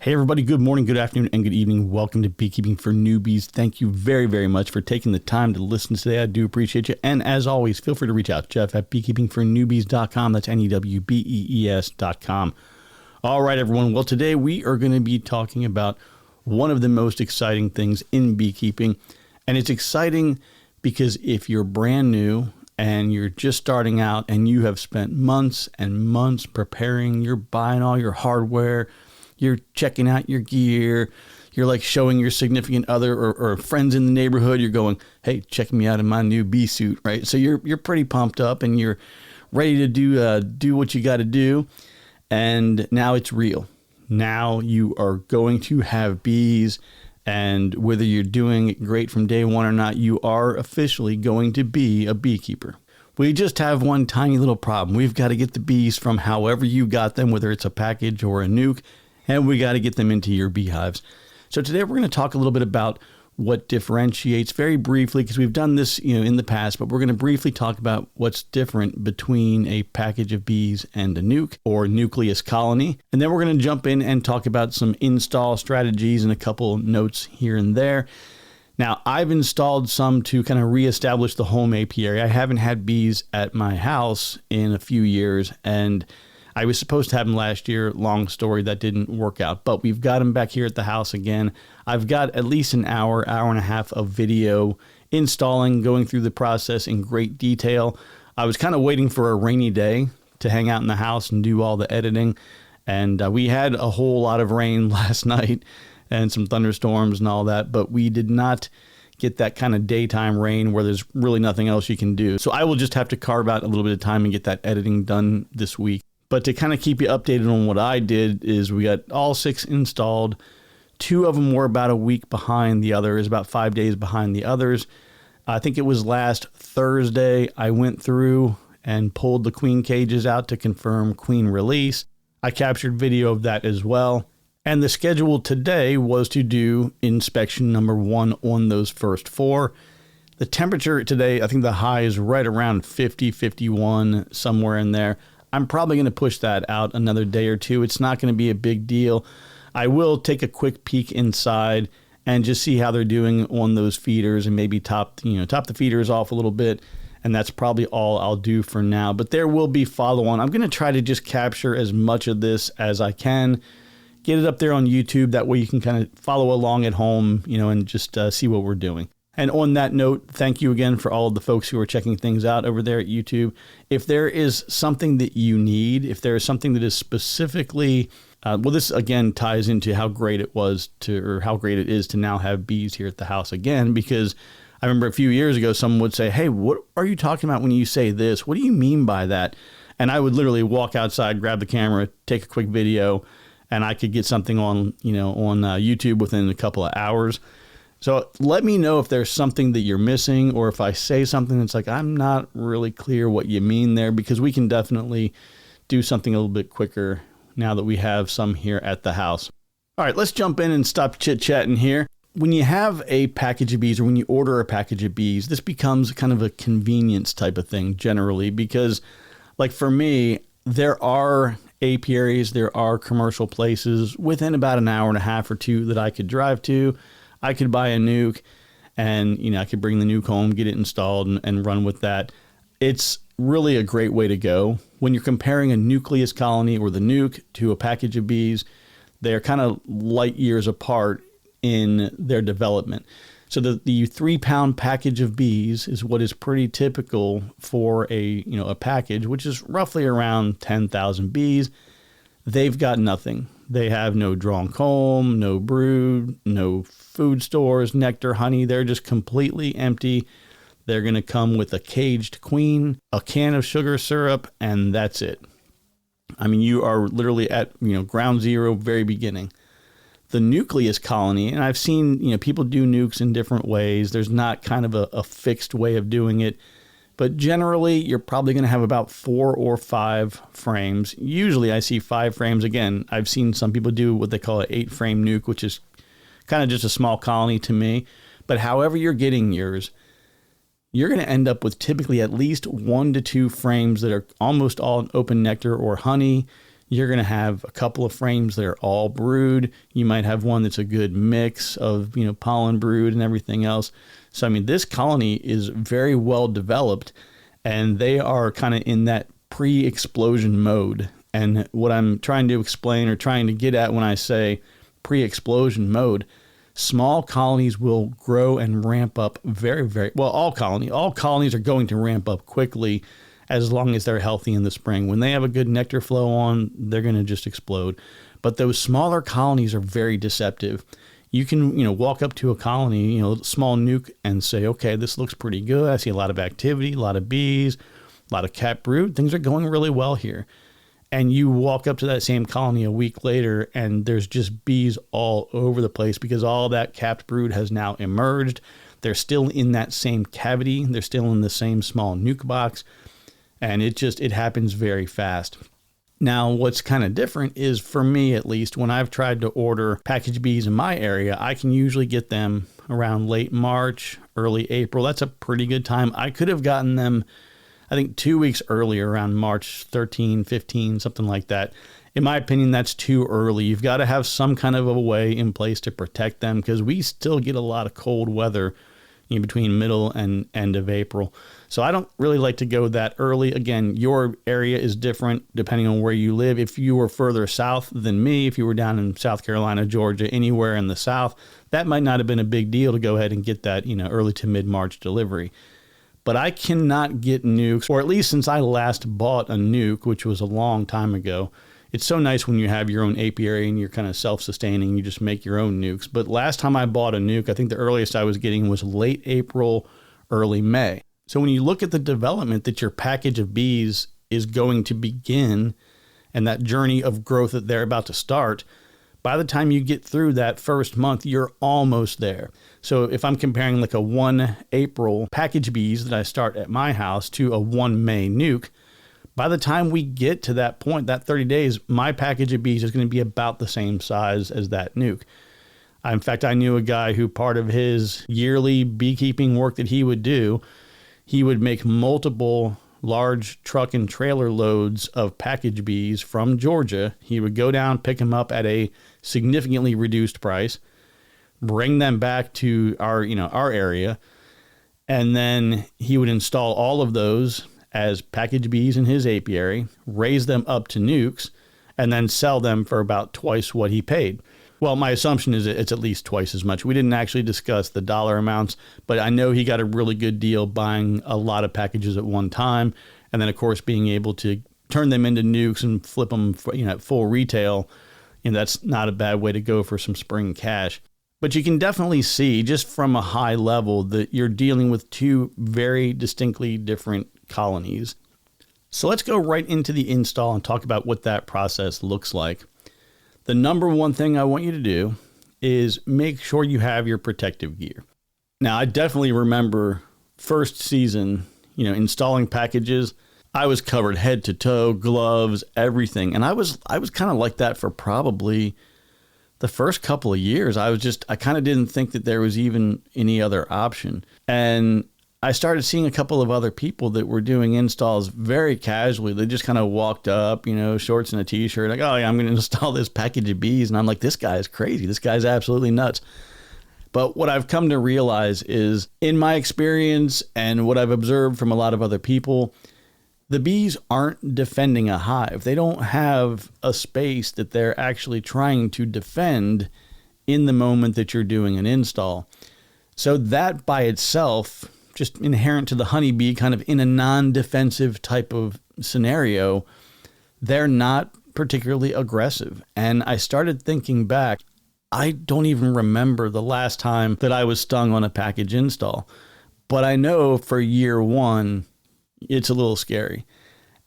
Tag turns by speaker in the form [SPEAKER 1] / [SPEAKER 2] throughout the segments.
[SPEAKER 1] Hey everybody, good morning, good afternoon, and good evening. Welcome to Beekeeping for Newbies. Thank you very, very much for taking the time to listen today. I do appreciate you. And as always, feel free to reach out. Jeff at beekeepingfornewbies.com. That's NEWBEES.com. All right, everyone. Well, today we are going to be talking about one of the most exciting things in beekeeping. And it's exciting because if you're brand new and you're just starting out and you have spent months and months preparing, you're buying all your hardware, you're checking out your gear, you're like showing your significant other or friends in the neighborhood, you're going, hey, check me out in my new bee suit, right? So you're pretty pumped up and you're ready to do what you got to do. And now it's real. Now you are going to have bees, and whether you're doing it great from day one or not, you are officially going to be a beekeeper. We just have one tiny little problem. We've got to get the bees from however you got them, whether it's a package or a nuke, and we got to get them into your beehives. So today we're going to talk a little bit about what differentiates very briefly, because we've done this in the past, but we're going to briefly talk about what's different between a package of bees and a nuke or nucleus colony. And then we're going to jump in and talk about some install strategies and a couple notes here and there. Now, I've installed some to kind of reestablish the home apiary. I haven't had bees at my house in a few years, and I was supposed to have them last year. Long story, that didn't work out, but we've got them back here at the house again. I've got at least an hour and a half of video installing, going through the process in great detail. I was kind of waiting for a rainy day to hang out in the house and do all the editing. And we had a whole lot of rain last night and some thunderstorms and all that, but we did not get that kind of daytime rain where there's really nothing else you can do. So I will just have to carve out a little bit of time and get that editing done this week. But to kind of keep you updated on what I did is we got all 6 installed. 2 of them were about a week behind the others, about 5 days behind the others. I think it was last Thursday I went through and pulled the queen cages out to confirm queen release. I captured video of that as well. And the schedule today was to do inspection number 1 on those first 4. The temperature today, I think the high is right around 50, 51, somewhere in there. I'm probably going to push that out another day or two. It's not going to be a big deal. I will take a quick peek inside and just see how they're doing on those feeders and maybe top the feeders off a little bit. And that's probably all I'll do for now. But there will be follow-on. I'm going to try to just capture as much of this as I can, get it up there on YouTube. That way you can kind of follow along at home, and just see what we're doing. And on that note, thank you again for all of the folks who are checking things out over there at YouTube. If there is something that you need, if there is something that is specifically, this again ties into how great it is to now have bees here at the house again, because I remember a few years ago, someone would say, hey, what are you talking about when you say this? What do you mean by that? And I would literally walk outside, grab the camera, take a quick video, and I could get something on YouTube within a couple of hours. So let me know if there's something that you're missing, or if I say something that's like, I'm not really clear what you mean there, because we can definitely do something a little bit quicker now that we have some here at the house. All right, let's jump in and stop chit-chatting here. When you have a package of bees, or when you order a package of bees, this becomes kind of a convenience type of thing generally, because like for me, there are apiaries, there are commercial places within about an hour and a half or 2 that I could drive to. I could buy a nuke and, I could bring the nuke home, get it installed and run with that. It's really a great way to go. When you're comparing a nucleus colony or the nuke to a package of bees, they're kind of light years apart in their development. So the 3-pound package of bees is what is pretty typical for a package, which is roughly around 10,000 bees. They've got nothing. They have no drawn comb, no brood, no food stores, nectar, honey. They're just completely empty. They're going to come with a caged queen, a can of sugar syrup, and that's it. I mean, you are literally at, ground zero, very beginning. The nucleus colony, and I've seen, people do nukes in different ways. There's not kind of a fixed way of doing it. But generally, you're probably going to have about 4 or 5 frames. Usually I see 5 frames. Again, I've seen some people do what they call an 8-frame nuke, which is kind of just a small colony to me. But however you're getting yours, you're going to end up with typically at least 1 to 2 frames that are almost all open nectar or honey. you're going to have a couple of frames that are all brood. You might have one that's a good mix of, pollen brood and everything else. So, I mean, this colony is very well developed, and they are kind of in that pre-explosion mode. And what I'm trying to explain or trying to get at when I say pre-explosion mode, small colonies will grow and ramp up very, very well. All colonies are going to ramp up quickly as long as they're healthy in the spring. When they have a good nectar flow on, they're going to just explode. But those smaller colonies are very deceptive. You can, walk up to a colony, small nuke, and say, okay, this looks pretty good. I see a lot of activity, a lot of bees, a lot of capped brood. Things are going really well here. And you walk up to that same colony a week later, and there's just bees all over the place because all that capped brood has now emerged. They're still in that same cavity. They're still in the same small nuke box. And it happens very fast. Now, what's kind of different is, for me at least, when I've tried to order package bees in my area, I can usually get them around late March, early April. That's a pretty good time. I could have gotten them, I think, 2 weeks earlier, around March 13, 15, something like that. In my opinion, that's too early. You've got to have some kind of a way in place to protect them because we still get a lot of cold weather between middle and end of April. So I don't really like to go that early. Again, your area is different depending on where you live. If you were further south than me, if you were down in South Carolina, Georgia, anywhere in the south, that might not have been a big deal to go ahead and get that, early to mid-March delivery. But I cannot get nukes, or at least since I last bought a nuke, which was a long time ago. It's so nice when you have your own apiary and you're kind of self-sustaining. You just make your own nukes. But last time I bought a nuke, I think the earliest I was getting was late April, early May. So when you look at the development that your package of bees is going to begin and that journey of growth that they're about to start, by the time you get through that first month, you're almost there. So if I'm comparing like a 1 April package bees that I start at my house to a 1 May nuke, by the time we get to that point, that 30 days, my package of bees is going to be about the same size as that nuke. In fact, I knew a guy who part of his yearly beekeeping work that he would do, he would make multiple large truck and trailer loads of package bees from Georgia. He would go down, pick them up at a significantly reduced price, bring them back to our area, and then he would install all of those as package bees in his apiary, raise them up to nukes, and then sell them for about twice what he paid. Well, my assumption is it's at least twice as much. We didn't actually discuss the dollar amounts, but I know he got a really good deal buying a lot of packages at one time. And then, of course, being able to turn them into nukes and flip them at full retail, that's not a bad way to go for some spring cash. But you can definitely see just from a high level that you're dealing with two very distinctly different colonies. So let's go right into the install and talk about what that process looks like. The number one thing I want you to do is make sure you have your protective gear. Now, I definitely remember first season, installing packages. I was covered head to toe, gloves, everything. And I was kind of like that for probably the first couple of years. I kind of didn't think that there was even any other option. And I started seeing a couple of other people that were doing installs very casually. They just kind of walked up, shorts and a t-shirt, like, oh yeah, I'm going to install this package of bees. And I'm like, this guy is crazy. This guy's absolutely nuts. But what I've come to realize is, in my experience and what I've observed from a lot of other people, the bees aren't defending a hive. They don't have a space that they're actually trying to defend in the moment that you're doing an install. So that by itself, just inherent to the honeybee, kind of in a non-defensive type of scenario, they're not particularly aggressive. And I started thinking back, I don't even remember the last time that I was stung on a package install. But I know for year one, it's a little scary.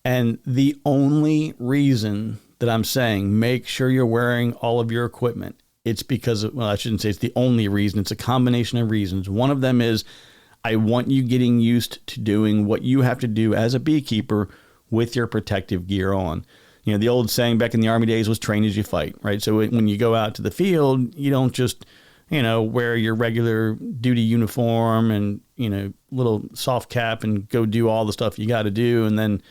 [SPEAKER 1] And the only reason that I'm saying make sure you're wearing all of your equipment, it's because, well, I shouldn't say it's the only reason. It's a combination of reasons. One of them is I want you getting used to doing what you have to do as a beekeeper with your protective gear on. The old saying back in the Army days was train as you fight, right? So when you go out to the field, you don't just, wear your regular duty uniform and, little soft cap and go do all the stuff you got to do. And then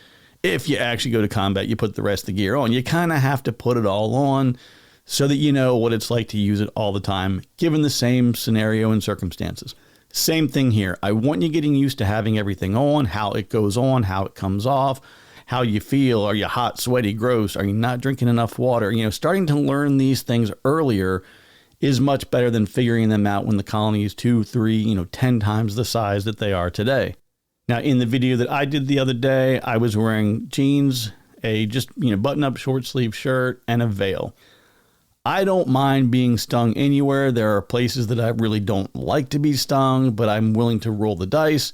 [SPEAKER 1] if you actually go to combat, you put the rest of the gear on. You kind of have to put it all on so that you know what it's like to use it all the time, given the same scenario and circumstances. Same thing here. I want you getting used to having everything on, how it goes on, how it comes off, how you feel. Are you hot, sweaty, gross? Are you not drinking enough water? Starting to learn these things earlier is much better than figuring them out when the colony is 2, 3, 10 times the size that they are today. Now, in the video that I did the other day, I was wearing jeans, a just, button-up short sleeve shirt, and a veil. I don't mind being stung anywhere. There are places that I really don't like to be stung, but I'm willing to roll the dice.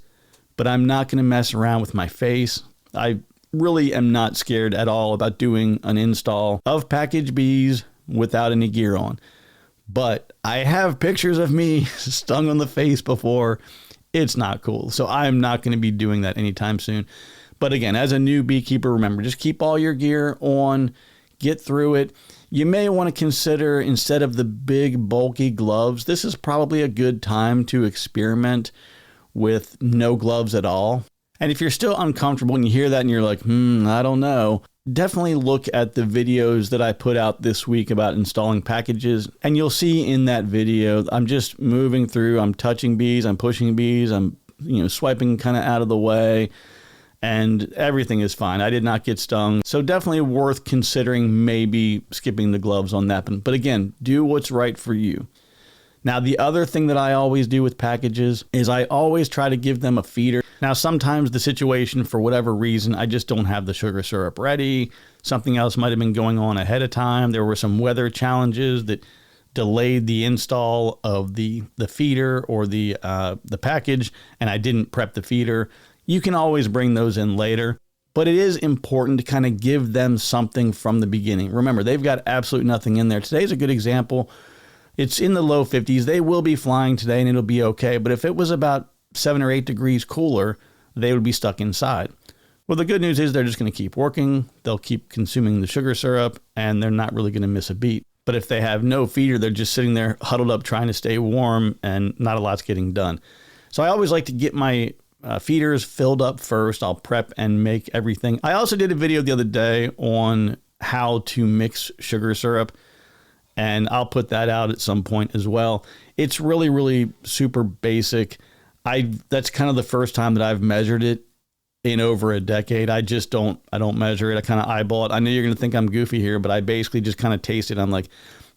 [SPEAKER 1] But I'm not going to mess around with my face. I really am not scared at all about doing an install of package bees without any gear on. But I have pictures of me stung on the face before. It's not cool. So I'm not going to be doing that anytime soon. But again, as a new beekeeper, remember, just keep all your gear on, get through it. You may want to consider, instead of the big bulky gloves, this is probably a good time to experiment with no gloves at all. And if you're still uncomfortable and you hear that and you're like, I don't know, definitely look at the videos that I put out this week about installing packages. And you'll see in that video, I'm just moving through, I'm touching bees, I'm pushing bees, I'm swiping kind of out of the way, and everything is fine. I did not get stung. So definitely worth considering maybe skipping the gloves on that. But again, do what's right for you. Now, the other thing that I always do with packages is I always try to give them a feeder. Now, sometimes the situation, for whatever reason, I just don't have the sugar syrup ready. Something else might have been going on ahead of time. There were some weather challenges that delayed the install of the feeder or the package, and I didn't prep the feeder. You can always bring those in later, but it is important to kind of give them something from the beginning. Remember, they've got absolutely nothing in there. Today's a good example. It's in the low 50s. They will be flying today and it'll be okay. But if it was about 7 or 8 degrees cooler, they would be stuck inside. Well, the good news is they're just going to keep working. They'll keep consuming the sugar syrup and they're not really going to miss a beat. But if they have no feeder, they're just sitting there huddled up trying to stay warm and not a lot's getting done. So I always like to get my feeders filled up first. I'll prep and make everything. I also did a video the other day on how to mix sugar syrup, and I'll put that out at some point as well. It's really, really super basic. That's kind of the first time that I've measured it in over a decade. I don't measure it. I kind of eyeball it. I know you're going to think I'm goofy here, but I basically just kind of taste it. I'm like,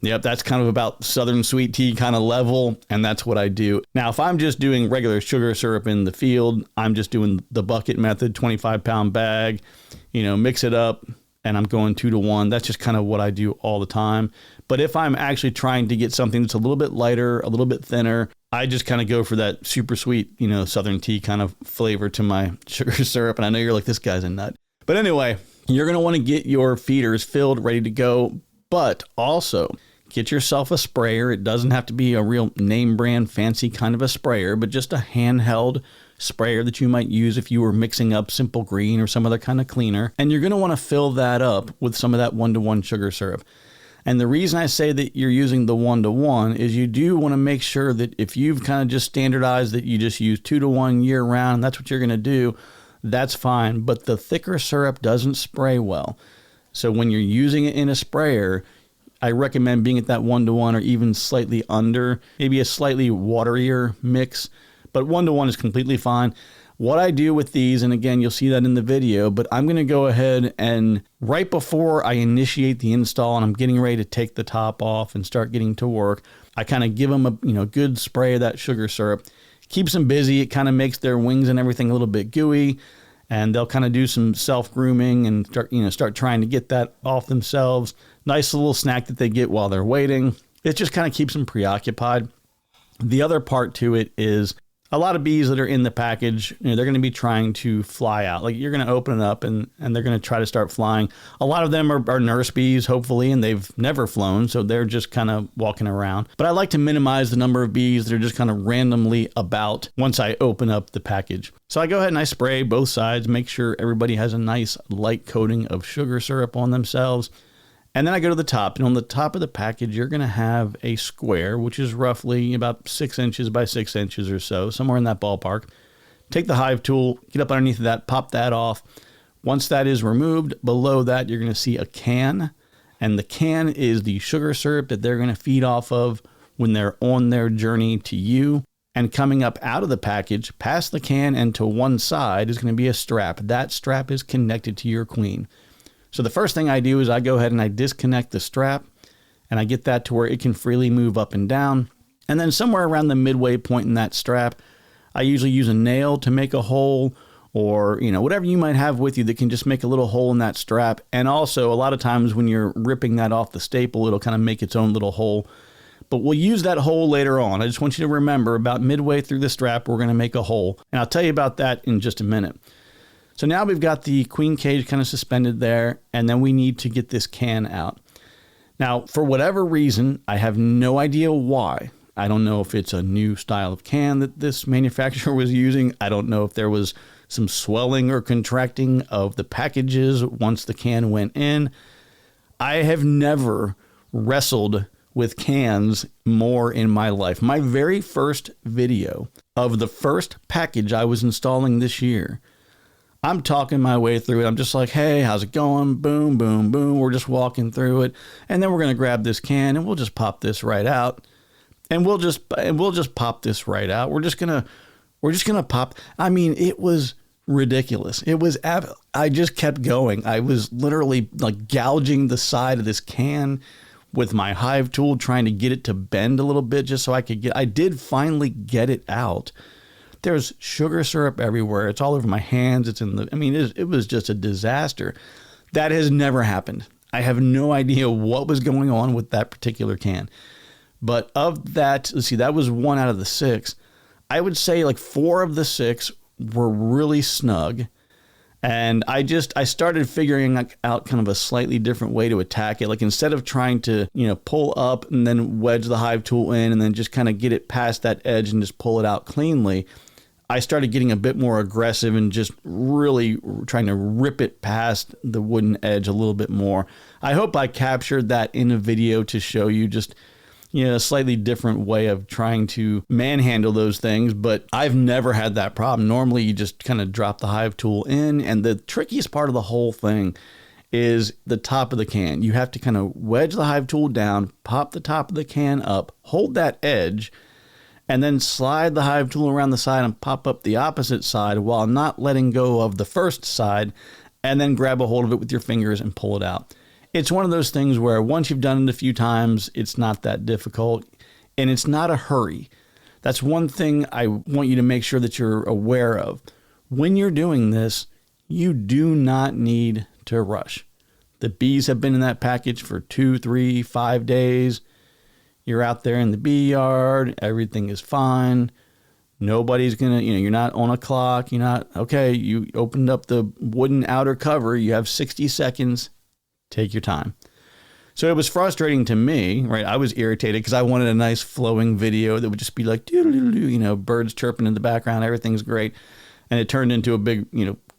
[SPEAKER 1] yep, that's kind of about Southern sweet tea kind of level, and that's what I do. Now, if I'm just doing regular sugar syrup in the field, I'm just doing the bucket method, 25-pound bag, mix it up, and I'm going 2 to 1. That's just kind of what I do all the time. But if I'm actually trying to get something that's a little bit lighter, a little bit thinner, I just kind of go for that super sweet, Southern tea kind of flavor to my sugar syrup. And I know you're like, this guy's a nut. But anyway, you're going to want to get your feeders filled, ready to go, but also get yourself a sprayer. It doesn't have to be a real name brand fancy kind of a sprayer, but just a handheld sprayer that you might use if you were mixing up Simple Green or some other kind of cleaner. And you're going to want to fill that up with some of that 1-to-1 sugar syrup. And the reason I say that you're using the 1-to-1 is you do want to make sure that if you've kind of just standardized that you just use 2-to-1 year round, and that's what you're going to do, that's fine. But the thicker syrup doesn't spray well. So when you're using it in a sprayer, I recommend being at that 1-to-1 or even slightly under, maybe a slightly waterier mix, but 1-to-1 is completely fine. What I do with these, and again, you'll see that in the video, but I'm going to go ahead and right before I initiate the install and I'm getting ready to take the top off and start getting to work, I kind of give them a good spray of that sugar syrup. Keeps them busy. It kind of makes their wings and everything a little bit gooey, and they'll kind of do some self-grooming and start trying to get that off themselves. Nice little snack that they get while they're waiting. It just kind of keeps them preoccupied. The other part to it is a lot of bees that are in the package, they're going to be trying to fly out. Like, you're going to open it up and they're going to try to start flying. A lot of them are nurse bees, hopefully, and they've never flown, so they're just kind of walking around. But I like to minimize the number of bees that are just kind of randomly about once I open up the package. So I go ahead and I spray both sides, make sure everybody has a nice light coating of sugar syrup on themselves. And then I go to the top, and on the top of the package, you're going to have a square, which is roughly about 6 inches by 6 inches or so, somewhere in that ballpark. Take the hive tool, get up underneath of that, pop that off. Once that is removed, below that, you're going to see a can. And the can is the sugar syrup that they're going to feed off of when they're on their journey to you. And coming up out of the package, past the can and to one side is going to be a strap. That strap is connected to your queen. So the first thing I do is I go ahead and I disconnect the strap, and I get that to where it can freely move up and down. And then somewhere around the midway point in that strap, I usually use a nail to make a hole, or, whatever you might have with you that can just make a little hole in that strap. And also, a lot of times when you're ripping that off the staple, it'll kind of make its own little hole. But we'll use that hole later on. I just want you to remember, about midway through the strap, we're going to make a hole. And I'll tell you about that in just a minute. So now we've got the queen cage kind of suspended there, and then we need to get this can out. Now, for whatever reason, I have no idea why. I don't know if it's a new style of can that this manufacturer was using. I don't know if there was some swelling or contracting of the packages once the can went in. I have never wrestled with cans more in my life. My very first video of the first package I was installing this year, I'm talking my way through it. I'm just like, hey, how's it going? Boom, boom, boom. We're just walking through it. And then we're going to grab this can and we'll just pop this right out. And we'll just pop this right out. We're just going to pop. I mean, it was ridiculous. I just kept going. I was literally like gouging the side of this can with my hive tool, trying to get it to bend a little bit just so I did finally get it out. There's sugar syrup everywhere. It's all over my hands. It was just a disaster. That has never happened. I have no idea what was going on with that particular can. But of that, let's see, that was 1 out of the 6. I would say like 4 of the 6 were really snug. And I started figuring out kind of a slightly different way to attack it. Like, instead of trying to, pull up and then wedge the hive tool in and then just kind of get it past that edge and just pull it out cleanly, I started getting a bit more aggressive and just really trying to rip it past the wooden edge a little bit more. I hope I captured that in a video to show you just, a slightly different way of trying to manhandle those things, but I've never had that problem. Normally, you just kind of drop the hive tool in, and the trickiest part of the whole thing is the top of the can. You have to kind of wedge the hive tool down, pop the top of the can up, hold that edge, and then slide the hive tool around the side and pop up the opposite side while not letting go of the first side, and then grab a hold of it with your fingers and pull it out. It's one of those things where once you've done it a few times, it's not that difficult, and it's not a hurry. That's one thing I want you to make sure that you're aware of. When you're doing this, you do not need to rush. The bees have been in that package for 2, 3, 5 days. You're out there in the bee yard. Everything is fine. Nobody's going to, you're not on a clock. You're not, okay, you opened up the wooden outer cover. You have 60 seconds. Take your time. So it was frustrating to me, right? I was irritated because I wanted a nice flowing video that would just be like, birds chirping in the background. Everything's great. And it turned into a big,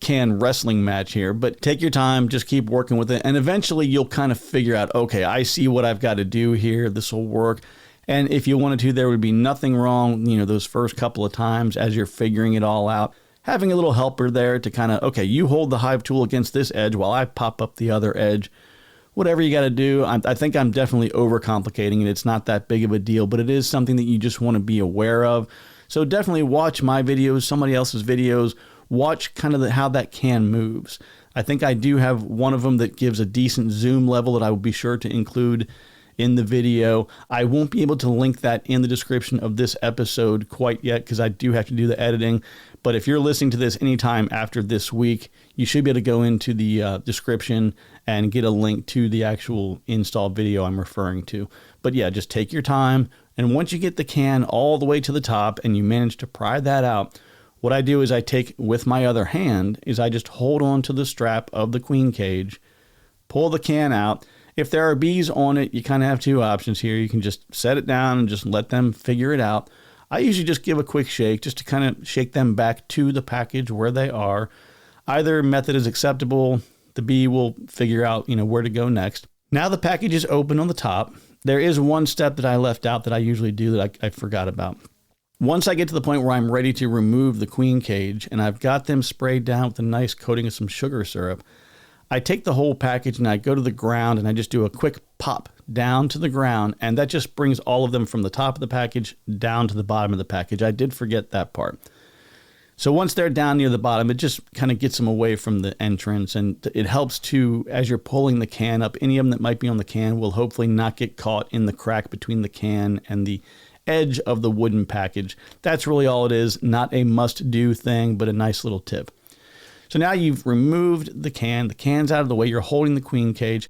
[SPEAKER 1] can wrestling match here. But take your time, just keep working with it. And eventually you'll kind of figure out, okay, I see what I've got to do here. This will work. And if you wanted to, there would be nothing wrong, those first couple of times as you're figuring it all out. Having a little helper there to kind of, okay, you hold the hive tool against this edge while I pop up the other edge. Whatever you got to do. I think I'm definitely overcomplicating it. It's not that big of a deal, but it is something that you just want to be aware of. So definitely watch my videos, somebody else's videos. Watch kind of how that can moves. I think I do have one of them that gives a decent zoom level that I will be sure to include in the video. I won't be able to link that in the description of this episode quite yet because I do have to do the editing. But if you're listening to this anytime after this week, you should be able to go into the description and get a link to the actual install video I'm referring to. But yeah, just take your time. And once you get the can all the way to the top and you manage to pry that out, what I do is I take with my other hand is I just hold on to the strap of the queen cage, pull the can out. If there are bees on it, you kind of have 2 options here. You can just set it down and just let them figure it out. I usually just give a quick shake just to kind of shake them back to the package where they are. Either method is acceptable. The bee will figure out, where to go next. Now the package is open on the top. There is one step that I left out that I usually do that I forgot about. Once I get to the point where I'm ready to remove the queen cage and I've got them sprayed down with a nice coating of some sugar syrup, I take the whole package and I go to the ground and I just do a quick pop down to the ground, and that just brings all of them from the top of the package down to the bottom of the package. I did forget that part. So once they're down near the bottom, it just kind of gets them away from the entrance, and it helps to, as you're pulling the can up, any of them that might be on the can will hopefully not get caught in the crack between the can and the edge of the wooden package. That's really all it is. Not a must-do thing, but a nice little tip. So now you've removed the can's out of the way, you're holding the queen cage.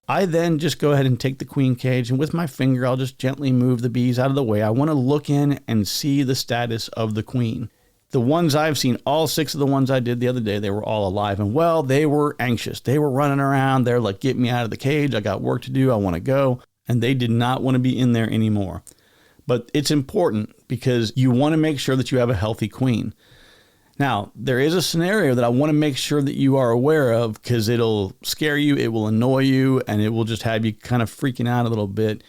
[SPEAKER 1] I then just go ahead and take the queen cage, and with my finger, I'll just gently move the bees out of the way. I want to look in and see the status of the queen. The ones I've seen, all 6 of the ones I did the other day, they were all alive and well. They were anxious. They were running around. They're like, get me out of the cage. I got work to do. I want to go. And they did not want to be in there anymore. But it's important because you want to make sure that you have a healthy queen. Now, there is a scenario that I want to make sure that you are aware of because it'll scare you, it will annoy you, and it will just have you kind of freaking out a little bit.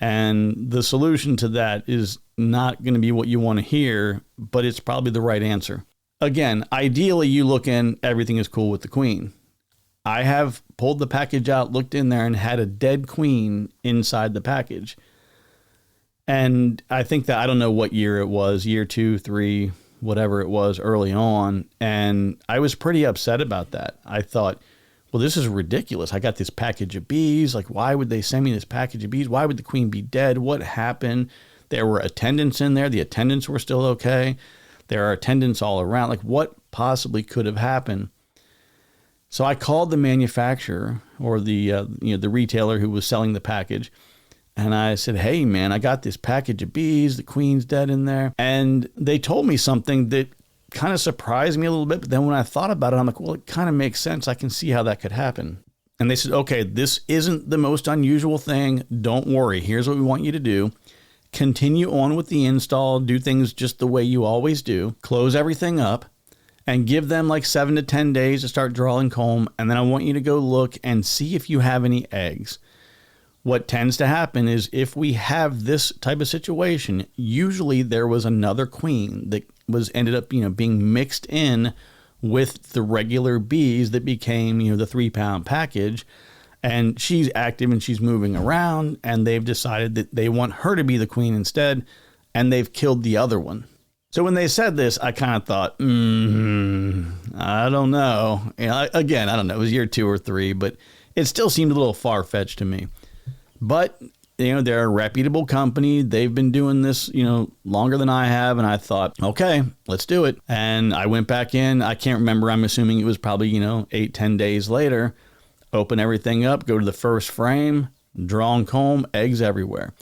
[SPEAKER 1] And the solution to that is not going to be what you want to hear, but it's probably the right answer. Again, ideally, you look in, everything is cool with the queen. I have pulled the package out, looked in there, and had a dead queen inside the package. And I think that, I don't know what year it was, year 2, 3, whatever it was early on. And I was pretty upset about that. I thought, well, this is ridiculous. I got this package of bees. Like, why would they send me this package of bees? Why would the queen be dead? What happened? There were attendants in there. The attendants were still okay. There are attendants all around. Like, what possibly could have happened? So I called the manufacturer or the retailer who was selling the package. And I said, hey, man, I got this package of bees. The queen's dead in there. And they told me something that kind of surprised me a little bit. But then when I thought about it, I'm like, well, it kind of makes sense. I can see how that could happen. And they said, okay, this isn't the most unusual thing. Don't worry. Here's what we want you to do. Continue on with the install. Do things just the way you always do. Close everything up and give them like 7 to 10 days to start drawing comb. And then I want you to go look and see if you have any eggs. What tends to happen is if we have this type of situation, usually there was another queen that was ended up, being mixed in with the regular bees that became, the 3-pound package. And she's active and she's moving around, and they've decided that they want her to be the queen instead, and they've killed the other one. So when they said this, I kind of thought, I don't know. Again, I don't know. It was year 2 or 3, but it still seemed a little far-fetched to me. But, they're a reputable company. They've been doing this, longer than I have. And I thought, okay, let's do it. And I went back in. I can't remember. I'm assuming it was probably, 8-10 days later. Open everything up, go to the first frame, draw and comb, eggs everywhere.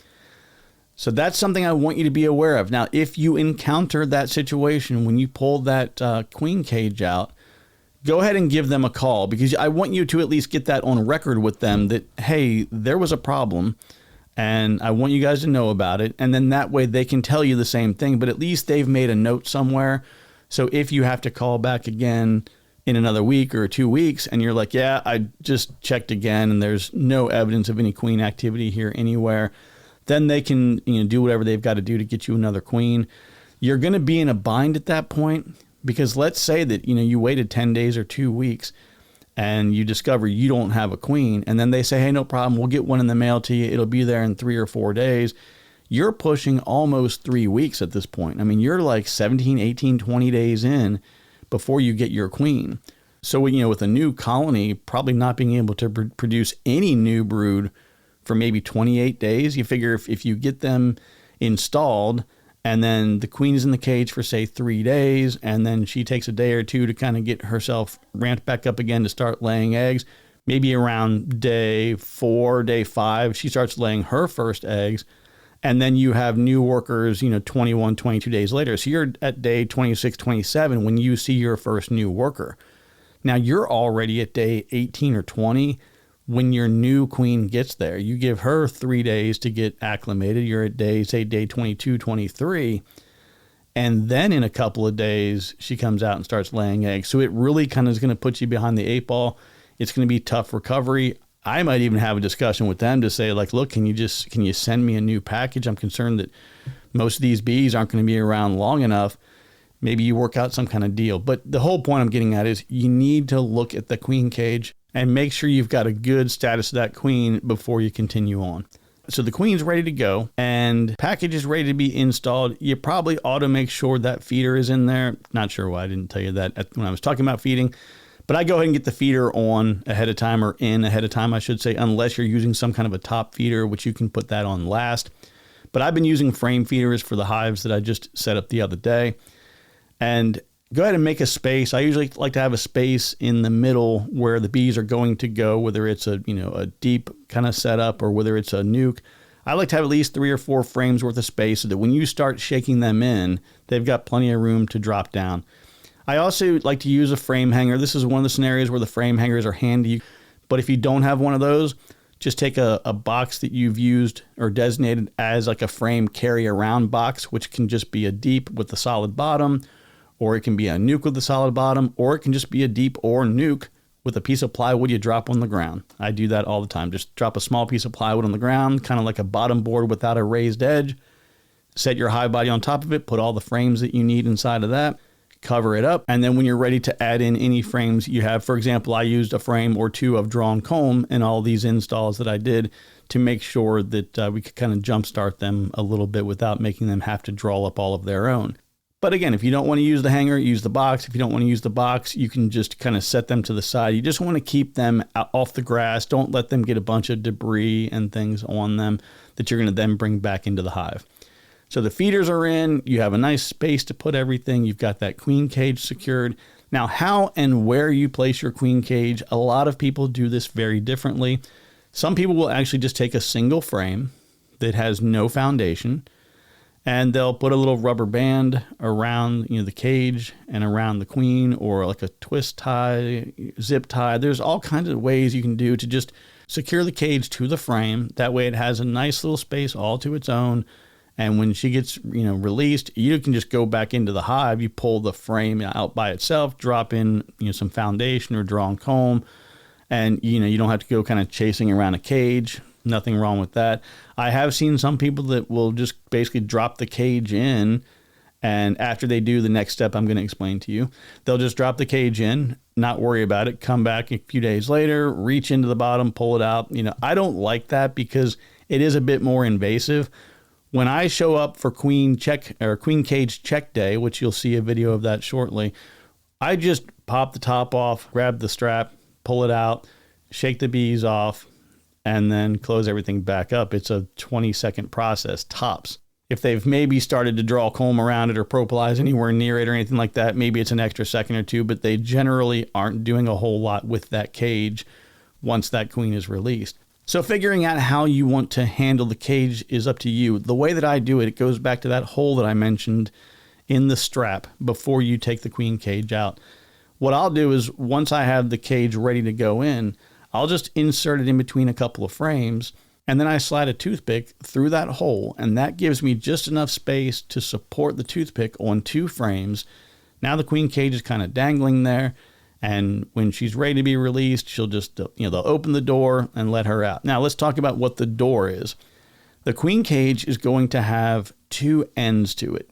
[SPEAKER 1] So that's something I want you to be aware of. Now, if you encounter that situation when you pull that queen cage out, go ahead and give them a call, because I want you to at least get that on record with them that, hey, there was a problem and I want you guys to know about it. And then that way they can tell you the same thing, but at least they've made a note somewhere. So if you have to call back again in another week or 2 weeks and you're like, yeah, I just checked again and there's no evidence of any queen activity here anywhere, then they can do whatever they've got to do to get you another queen. You're going to be in a bind at that point, because let's say that you waited 10 days or 2 weeks and you discover you don't have a queen, and then they say, hey, no problem, we'll get one in the mail to you, it'll be there in 3 or 4 days. You're pushing almost 3 weeks at this point. I mean, you're like 17, 18, 20 days in before you get your queen. So, with a new colony probably not being able to produce any new brood for maybe 28 days, you figure if you get them installed and then the queen is in the cage for, say, 3 days, and then she takes a day or two to kind of get herself ramped back up again to start laying eggs, maybe around day 4, day 5, she starts laying her first eggs. And then you have new workers, 21, 22 days later. So you're at day 26, 27 when you see your first new worker. Now you're already at day 18 or 20 when your new queen gets there. You give her 3 days to get acclimated. You're at day 22, 23. And then in a couple of days, she comes out and starts laying eggs. So it really kind of is going to put you behind the 8 ball. It's going to be tough recovery. I might even have a discussion with them to say, like, look, can you send me a new package? I'm concerned that most of these bees aren't going to be around long enough. Maybe you work out some kind of deal. But the whole point I'm getting at is you need to look at the queen cage and make sure you've got a good status of that queen before you continue on. So the queen's ready to go and package is ready to be installed. You probably ought to make sure that feeder is in there. Not sure why I didn't tell you that when I was talking about feeding. But I go ahead and get the feeder on ahead of time, or in ahead of time, I should say, unless you're using some kind of a top feeder, which you can put that on last. But I've been using frame feeders for the hives that I just set up the other day. And go ahead and make a space. I usually like to have a space in the middle where the bees are going to go, whether it's a deep kind of setup or whether it's a nuke. I like to have at least 3 or 4 frames worth of space so that when you start shaking them in, they've got plenty of room to drop down. I also like to use a frame hanger. This is one of the scenarios where the frame hangers are handy. But if you don't have one of those, just take a box that you've used or designated as like a frame carry around box, which can just be a deep with a solid bottom, or it can be a nuke with a solid bottom, or it can just be a deep or nuke with a piece of plywood you drop on the ground. I do that all the time. Just drop a small piece of plywood on the ground, kind of like a bottom board without a raised edge. Set your hive body on top of it, put all the frames that you need inside of that. Cover it up, and then when you're ready to add in any frames you have, for example, I used a frame or 2 of drawn comb in all these installs that I did to make sure that we could kind of jumpstart them a little bit without making them have to draw up all of their own. But again, if you don't want to use the hanger, use the box. If you don't want to use the box, you can just kind of set them to the side. You just want to keep them off the grass. Don't let them get a bunch of debris and things on them that you're going to then bring back into the hive. So the feeders are in, you have a nice space to put everything. You've got that queen cage secured. Now, how and where you place your queen cage, a lot of people do this very differently. Some people will actually just take a single frame that has no foundation, and they'll put a little rubber band around the cage and around the queen, or like a twist tie, zip tie. There's all kinds of ways you can do to just secure the cage to the frame. That way it has a nice little space all to its own. And when she gets, released, you can just go back into the hive. You pull the frame out by itself, drop in, some foundation or drawn comb, and, you don't have to go kind of chasing around a cage. Nothing wrong with that. I have seen some people that will just basically drop the cage in, and after they do the next step I'm going to explain to you, they'll just drop the cage in, not worry about it, come back a few days later, reach into the bottom, pull it out. I don't like that because it is a bit more invasive. When I show up for queen cage check day, which you'll see a video of that shortly, I just pop the top off, grab the strap, pull it out, shake the bees off, and then close everything back up. It's a 20-second process, tops. If they've maybe started to draw comb around it or propolis anywhere near it or anything like that, maybe it's an extra second or two, but they generally aren't doing a whole lot with that cage once that queen is released. So figuring out how you want to handle the cage is up to you. The way that I do it, it goes back to that hole that I mentioned in the strap before you take the queen cage out. What I'll do is once I have the cage ready to go in, I'll just insert it in between a couple of frames, and then I slide a toothpick through that hole, and that gives me just enough space to support the toothpick on 2 frames. Now the queen cage is kind of dangling there. And when she's ready to be released, she'll just, they'll open the door and let her out. Now, let's talk about what the door is. The queen cage is going to have 2 ends to it.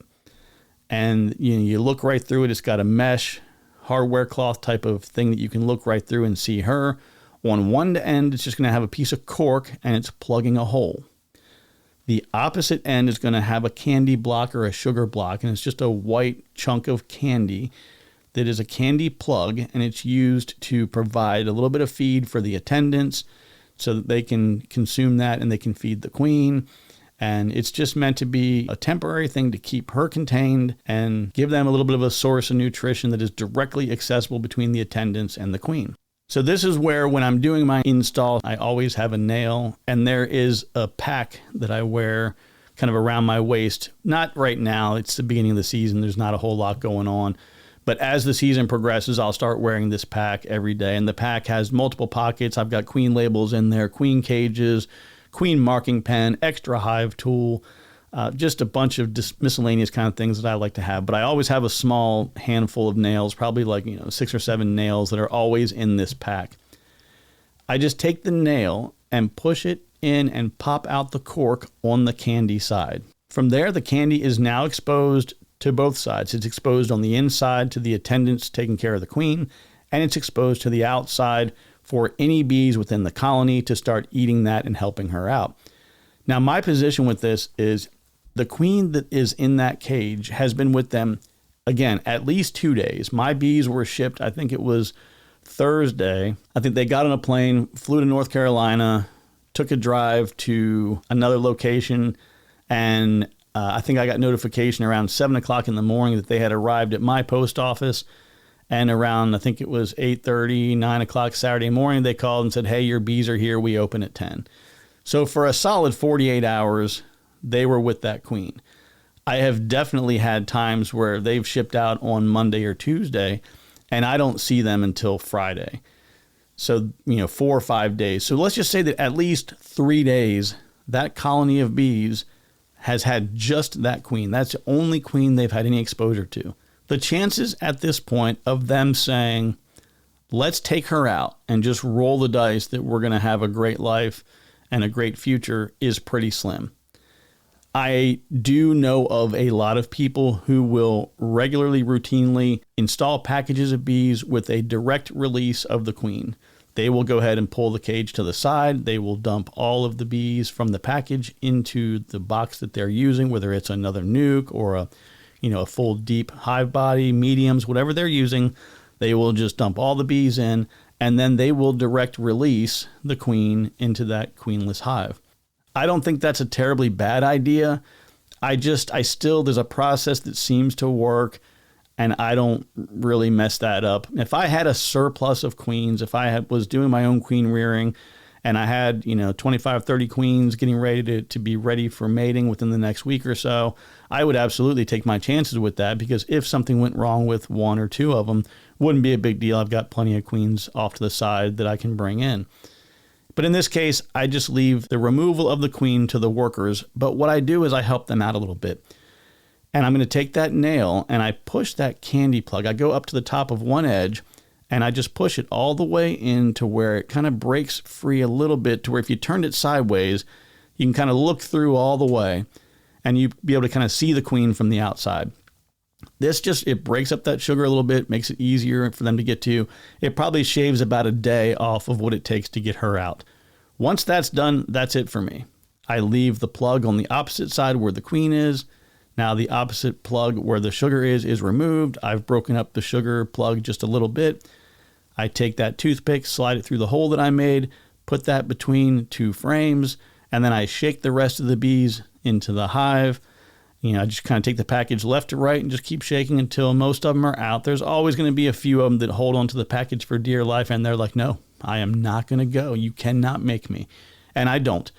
[SPEAKER 1] And you look right through it. It's got a mesh, hardware cloth type of thing that you can look right through and see her. On one end, it's just going to have a piece of cork, and it's plugging a hole. The opposite end is going to have a candy block or a sugar block, and it's just a white chunk of candy that is a candy plug, and it's used to provide a little bit of feed for the attendants so that they can consume that and they can feed the queen. And it's just meant to be a temporary thing to keep her contained and give them a little bit of a source of nutrition that is directly accessible between the attendants and the queen. So this is where when I'm doing my install, I always have a nail, and there is a pack that I wear kind of around my waist. Not right now, it's the beginning of the season, there's not a whole lot going on. But as the season progresses, I'll start wearing this pack every day. And the pack has multiple pockets. I've got queen labels in there, queen cages, queen marking pen, extra hive tool, just a bunch of miscellaneous kind of things that I like to have. But I always have a small handful of nails, probably like 6 or 7 nails that are always in this pack. I just take the nail and push it in and pop out the cork on the candy side. From there, the candy is now exposed to both sides. It's exposed on the inside to the attendants taking care of the queen, and it's exposed to the outside for any bees within the colony to start eating that and helping her out. Now, my position with this is the queen that is in that cage has been with them, again, at least 2 days. My bees were shipped, I think it was Thursday. I think they got on a plane, flew to North Carolina, took a drive to another location, and I think I got notification around 7 o'clock in the morning that they had arrived at my post office. And around, I think it was 8:30, 9 o'clock Saturday morning, they called and said, hey, your bees are here. We open at 10. So for a solid 48 hours, they were with that queen. I have definitely had times where they've shipped out on Monday or Tuesday, and I don't see them until Friday. So, 4 or 5 days. So let's just say that at least 3 days, that colony of bees has had just that queen. That's the only queen they've had any exposure to. The chances at this point of them saying, let's take her out and just roll the dice that we're going to have a great life and a great future is pretty slim. I do know of a lot of people who will regularly, routinely install packages of bees with a direct release of the queen. They will go ahead and pull the cage to the side. They will dump all of the bees from the package into the box that they're using, whether it's another nuke or a full deep hive body, mediums, whatever they're using. They will just dump all the bees in, and then they will direct release the queen into that queenless hive. I don't think that's a terribly bad idea. There's a process that seems to work, and I don't really mess that up. If I had a surplus of queens, if I was doing my own queen rearing, and I had, 25, 30 queens getting ready to be ready for mating within the next week or so, I would absolutely take my chances with that, because if something went wrong with 1 or 2 of them, wouldn't be a big deal. I've got plenty of queens off to the side that I can bring in. But in this case, I just leave the removal of the queen to the workers. But what I do is I help them out a little bit. And I'm going to take that nail and I push that candy plug. I go up to the top of one edge and I just push it all the way in to where it kind of breaks free a little bit, to where if you turned it sideways, you can kind of look through all the way and you be able to kind of see the queen from the outside. It breaks up that sugar a little bit, makes it easier for them to get to. It probably shaves about a day off of what it takes to get her out. Once that's done, that's it for me. I leave the plug on the opposite side where the queen is. Now the opposite plug where the sugar is removed. I've broken up the sugar plug just a little bit. I take that toothpick, slide it through the hole that I made, put that between 2 frames, and then I shake the rest of the bees into the hive. I just kind of take the package left to right and just keep shaking until most of them are out. There's always going to be a few of them that hold onto the package for dear life, and they're like, no, I am not going to go. You cannot make me. And I don't.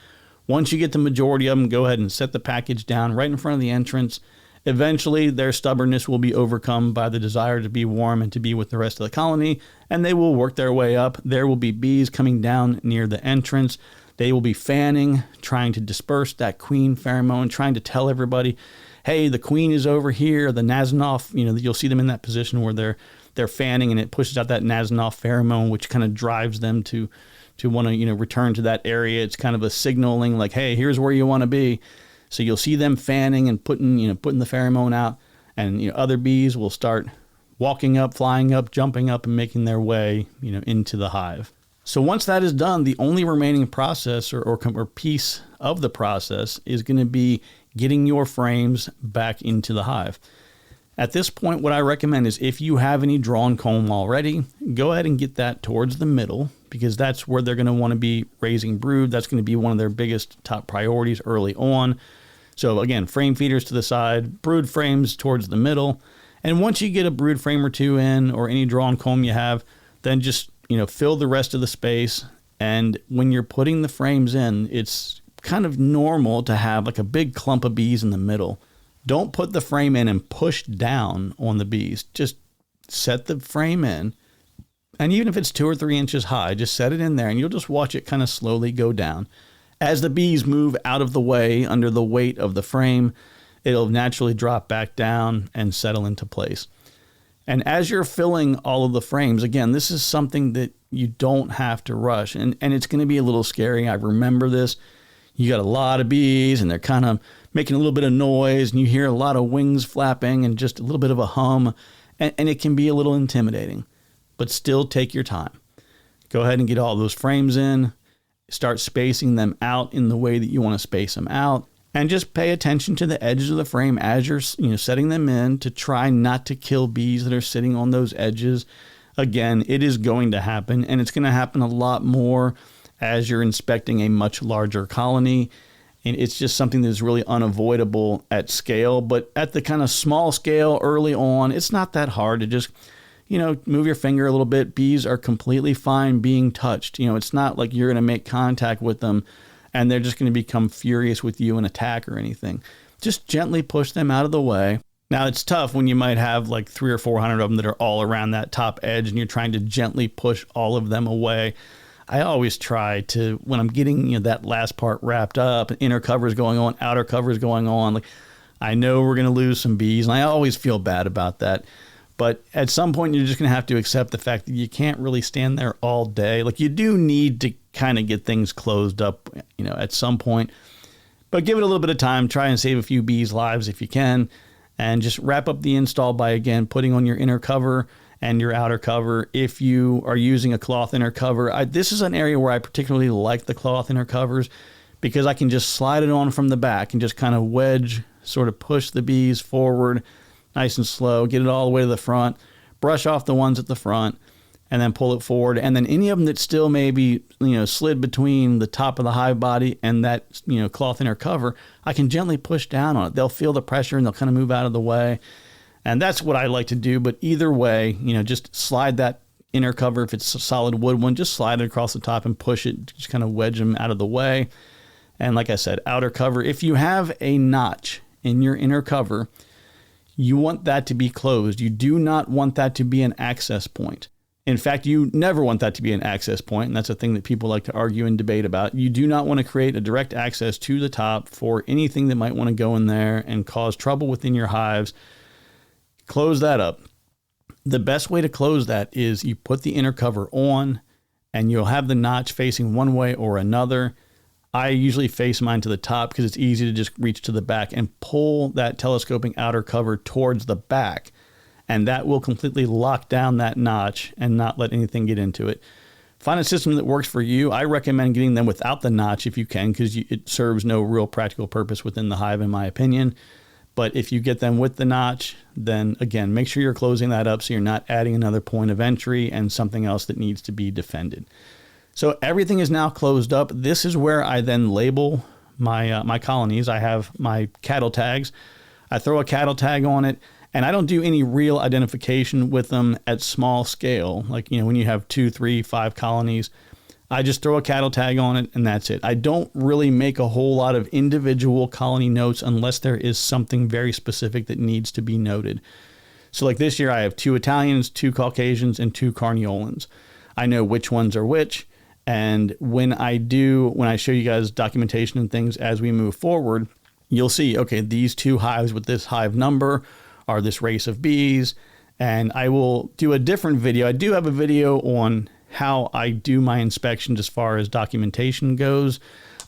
[SPEAKER 1] Once you get the majority of them, go ahead and set the package down right in front of the entrance. Eventually, their stubbornness will be overcome by the desire to be warm and to be with the rest of the colony, and they will work their way up. There will be bees coming down near the entrance. They will be fanning, trying to disperse that queen pheromone, trying to tell everybody, hey, the queen is over here. The Nasanov, you'll see them in that position where they're fanning, and it pushes out that Nasanov pheromone, which kind of drives them to want to, return to that area. It's kind of a signaling like, hey, here's where you want to be. So you'll see them fanning and putting the pheromone out, and other bees will start walking up, flying up, jumping up, and making their way, into the hive. So once that is done, the only remaining process or piece of the process is going to be getting your frames back into the hive. At this point, what I recommend is if you have any drawn comb already, go ahead and get that towards the middle, because that's where they're going to want to be raising brood. That's going to be one of their biggest top priorities early on. So again, frame feeders to the side, brood frames towards the middle. And once you get a brood frame or 2 in, or any drawn comb you have, then just, fill the rest of the space. And when you're putting the frames in, it's kind of normal to have like a big clump of bees in the middle. Don't put the frame in and push down on the bees. Just set the frame in. And even if it's 2 or 3 inches high, just set it in there and you'll just watch it kind of slowly go down. As the bees move out of the way under the weight of the frame, it'll naturally drop back down and settle into place. And as you're filling all of the frames, again, this is something that You don't have to rush. And it's going to be a little scary. I remember this. You got a lot of bees and they're kind of making a little bit of noise and you hear a lot of wings flapping and just a little bit of a hum. And it can be a little intimidating, but still take your time. Go ahead and get all those frames in. Start spacing them out in the way that you want to space them out. And just pay attention to the edges of the frame as you're setting them in to try not to kill bees that are sitting on those edges. Again, it is going to happen, and it's going to happen a lot more as you're inspecting a much larger colony. And it's just something that's really unavoidable at scale. But at the kind of small scale early on, it's not that hard to just, move your finger a little bit. Bees are completely fine being touched. It's not like you're going to make contact with them and they're just going to become furious with you and attack or anything. Just gently push them out of the way. Now, it's tough when you might have like 300 or 400 of them that are all around that top edge and you're trying to gently push all of them away. I always try to, when I'm getting that last part wrapped up, inner cover is going on, outer cover is going on, like I know we're going to lose some bees, and I always feel bad about that. But at some point, you're just going to have to accept the fact that you can't really stand there all day. Like you do need to kind of get things closed up, at some point. But give it a little bit of time. Try and save a few bees' lives if you can. And just wrap up the install by, again, putting on your inner cover and your outer cover. If you are using a cloth inner cover, this is an area where I particularly like the cloth inner covers because I can just slide it on from the back and just kind of wedge, sort of push the bees forward nice and slow, get it all the way to the front, brush off the ones at the front, and then pull it forward. And then any of them that still maybe, slid between the top of the hive body and that, cloth inner cover, I can gently push down on it. They'll feel the pressure and they'll kind of move out of the way. And that's what I like to do. But either way, just slide that inner cover. If it's a solid wood one, just slide it across the top and push it, just kind of wedge them out of the way. And like I said, outer cover, if you have a notch in your inner cover, you want that to be closed. You do not want that to be an access point. In fact, you never want that to be an access point, and that's a thing that people like to argue and debate about. You do not want to create a direct access to the top for anything that might want to go in there and cause trouble within your hives. Close that up. The best way to close that is you put the inner cover on, and you'll have the notch facing one way or another. I usually face mine to the top because it's easy to just reach to the back and pull that telescoping outer cover towards the back. And that will completely lock down that notch and not let anything get into it. Find a system that works for you. I recommend getting them without the notch if you can, because it serves no real practical purpose within the hive, in my opinion. But if you get them with the notch, then again, make sure you're closing that up so you're not adding another point of entry and something else that needs to be defended. So everything is now closed up. This is where I then label my colonies. I have my cattle tags. I throw a cattle tag on it, and I don't do any real identification with them at small scale. Like, when you have 2, 3, 5 colonies, I just throw a cattle tag on it, and that's it. I don't really make a whole lot of individual colony notes unless there is something very specific that needs to be noted. So like this year, I have 2 Italians, 2 Caucasians, and 2 Carniolans. I know which ones are which. And when I show you guys documentation and things as we move forward, you'll see, okay, these 2 hives with this hive number are this race of bees. And I will do a different video. I do have a video on how I do my inspections as far as documentation goes.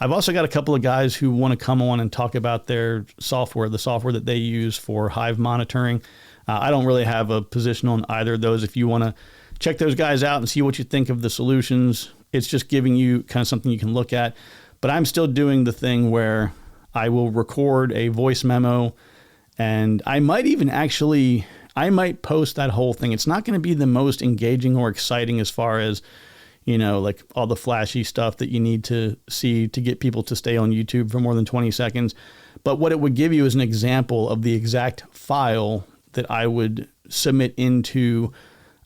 [SPEAKER 1] I've also got a couple of guys who want to come on and talk about their software, the software that they use for hive monitoring. I don't really have a position on either of those. If you want to check those guys out and see what you think of the solutions, it's just giving you kind of something you can look at. But I'm still doing the thing where I will record a voice memo, and I might post that whole thing. It's not going to be the most engaging or exciting as far as, like all the flashy stuff that you need to see to get people to stay on YouTube for more than 20 seconds. But what it would give you is an example of the exact file that I would submit into,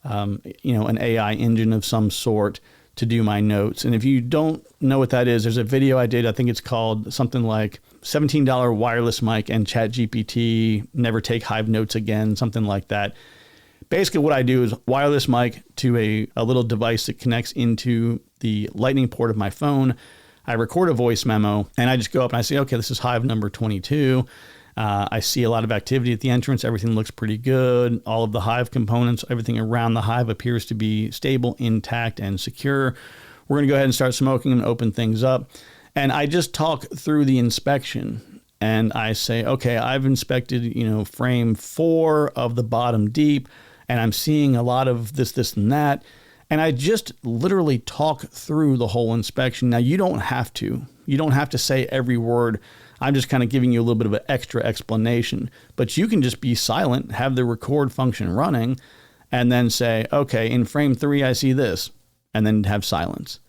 [SPEAKER 1] an AI engine of some sort to do my notes. And if you don't know what that is, there's a video I did. I think it's called something like $17 wireless mic and ChatGPT, never take hive notes again, something like that. Basically what I do is wireless mic to a little device that connects into the lightning port of my phone. I record a voice memo and I just go up and I say, okay, this is hive number 22. I see a lot of activity at the entrance. Everything looks pretty good. All of the hive components, everything around the hive appears to be stable, intact, and secure. We're going to go ahead and start smoking and open things up. And I just talk through the inspection and I say, okay, I've inspected, frame 4 of the bottom deep, and I'm seeing a lot of this, and that. And I just literally talk through the whole inspection. Now, you don't have to. You don't have to say every word. I'm just kind of giving you a little bit of an extra explanation. But you can just be silent, have the record function running, and then say, okay, in frame 3, I see this, and then have silence.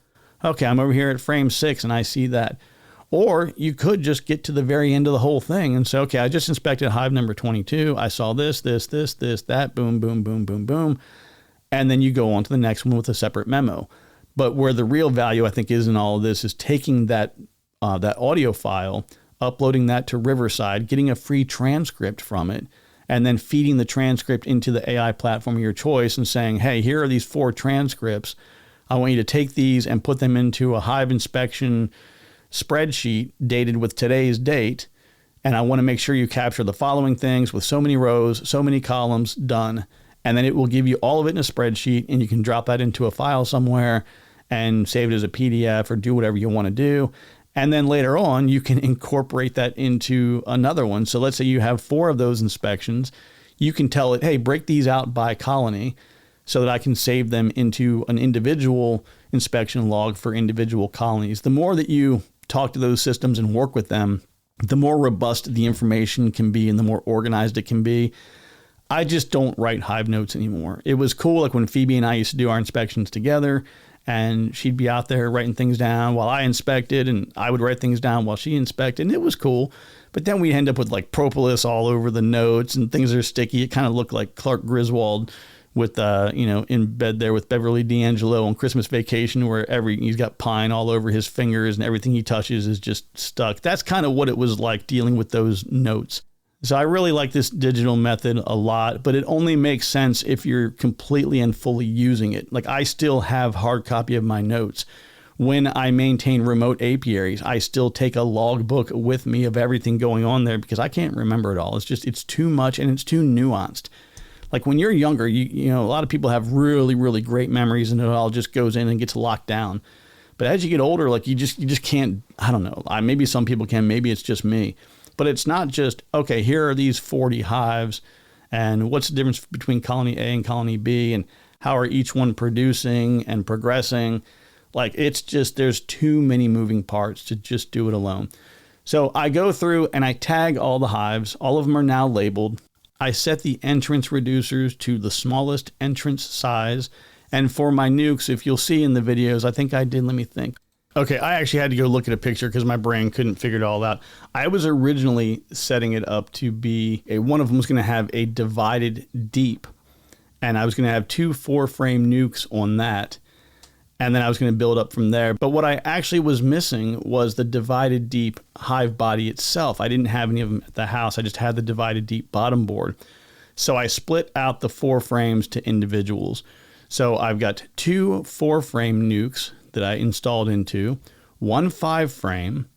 [SPEAKER 1] Okay, I'm over here at frame 6, and I see that. Or you could just get to the very end of the whole thing and say, okay, I just inspected hive number 22. I saw this, that, boom, boom, boom, boom, boom. And then you go on to the next one with a separate memo. But where the real value, I think, is in all of this is taking that audio file, uploading that to Riverside, getting a free transcript from it, and then feeding the transcript into the AI platform of your choice and saying, hey, here are these 4 transcripts. I want you to take these and put them into a hive inspection spreadsheet dated with today's date. And I want to make sure you capture the following things with so many rows, so many columns, done. And then it will give you all of it in a spreadsheet, and you can drop that into a file somewhere and save it as a PDF or do whatever you want to do. And then later on, you can incorporate that into another one. So let's say you have 4 of those inspections. You can tell it, hey, break these out by colony so that I can save them into an individual inspection log for individual colonies. The more that you talk to those systems and work with them, the more robust the information can be and the more organized it can be. I just don't write hive notes anymore. It was cool, like when Phoebe and I used to do our inspections together, and she'd be out there writing things down while I inspected, and I would write things down while she inspected, and it was cool. But then we end up with like propolis all over the notes, and things are sticky. It kind of looked like Clark Griswold with, in bed there with Beverly D'Angelo on Christmas Vacation, where he's got pine all over his fingers and everything he touches is just stuck. That's kind of what it was like dealing with those notes. So I really like this digital method a lot, but it only makes sense if you're completely and fully using it. Like, I still have hard copy of my notes. When I maintain remote apiaries, I still take a logbook with me of everything going on there because I can't remember it all. It's too much and it's too nuanced. Like when you're younger, a lot of people have really, really great memories and it all just goes in and gets locked down. But as you get older, like you just can't, I don't know. Maybe some people can, maybe it's just me. But it's not just, okay, here are these 40 hives and what's the difference between colony A and colony B and how are each one producing and progressing. Like it's just, there's too many moving parts to just do it alone. So I go through and I tag all the hives. All of them are now labeled. I set the entrance reducers to the smallest entrance size. And for my nukes, if you'll see in the videos, I think I did, let me think. Okay, I actually had to go look at a picture because my brain couldn't figure it all out. I was originally setting it up to be one of them was going to have a divided deep, and I was going to have 2 4-frame nukes on that, and then I was going to build up from there. But what I actually was missing was the divided deep hive body itself. I didn't have any of them at the house. I just had the divided deep bottom board. So I split out the 4 frames to individuals. So I've got 2 4-frame nukes that I installed into, 1 5-frame,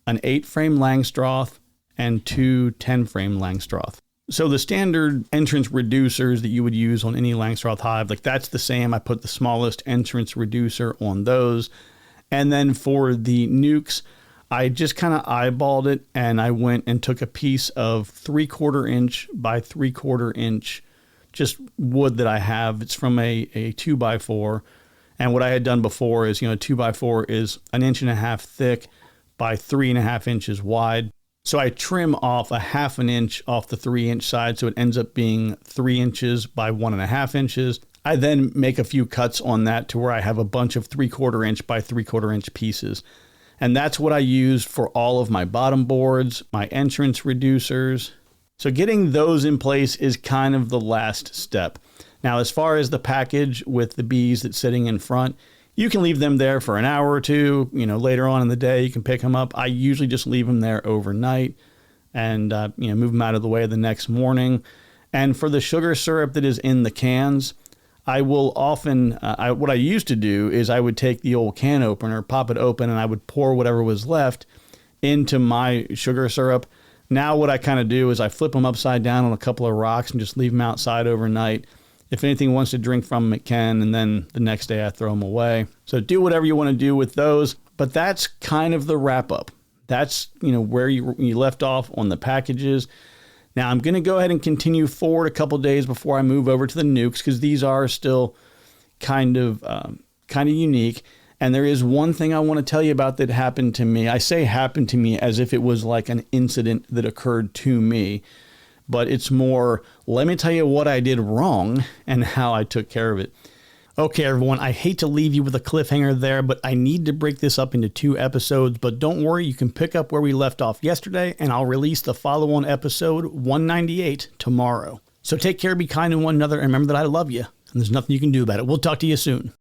[SPEAKER 1] an 8-frame Langstroth, and 2 10-frame Langstroth. So the standard entrance reducers that you would use on any Langstroth hive, like that's the same. I put the smallest entrance reducer on those. And then for the nukes, I just kind of eyeballed it and I went and took a piece of 3/4 inch by 3/4 inch, just wood that I have. It's from a 2x4. And what I had done before is, 2x4 is 1.5 inches thick by 3.5 inches wide. So I trim off 1/2 inch off the 3-inch side. So it ends up being 3 inches by 1.5 inches. I then make a few cuts on that to where I have a bunch of 3/4 inch by 3/4 inch pieces. And that's what I use for all of my bottom boards, my entrance reducers. So getting those in place is kind of the last step. Now, as far as the package with the bees that's sitting in front, you can leave them there for an hour or two. Later on in the day, you can pick them up. I usually just leave them there overnight and, move them out of the way the next morning. And for the sugar syrup that is in the cans, I will often, what I used to do is I would take the old can opener, pop it open, and I would pour whatever was left into my sugar syrup. Now what I kind of do is I flip them upside down on a couple of rocks and just leave them outside overnight. If anything wants to drink from them, it can, and then the next day I throw them away. So do whatever you want to do with those, but that's kind of the wrap up. That's, where you left off on the packages. Now I'm going to go ahead and continue forward a couple days before I move over to the Nucs, because these are still kind of unique. And there is one thing I want to tell you about that happened to me. I say happened to me as if it was like an incident that occurred to me, but it's more, let me tell you what I did wrong and how I took care of it. Okay, everyone, I hate to leave you with a cliffhanger there, but I need to break this up into 2 episodes. But don't worry, you can pick up where we left off yesterday, and I'll release the follow-on episode 198 tomorrow. So take care, be kind to one another, and remember that I love you, and there's nothing you can do about it. We'll talk to you soon.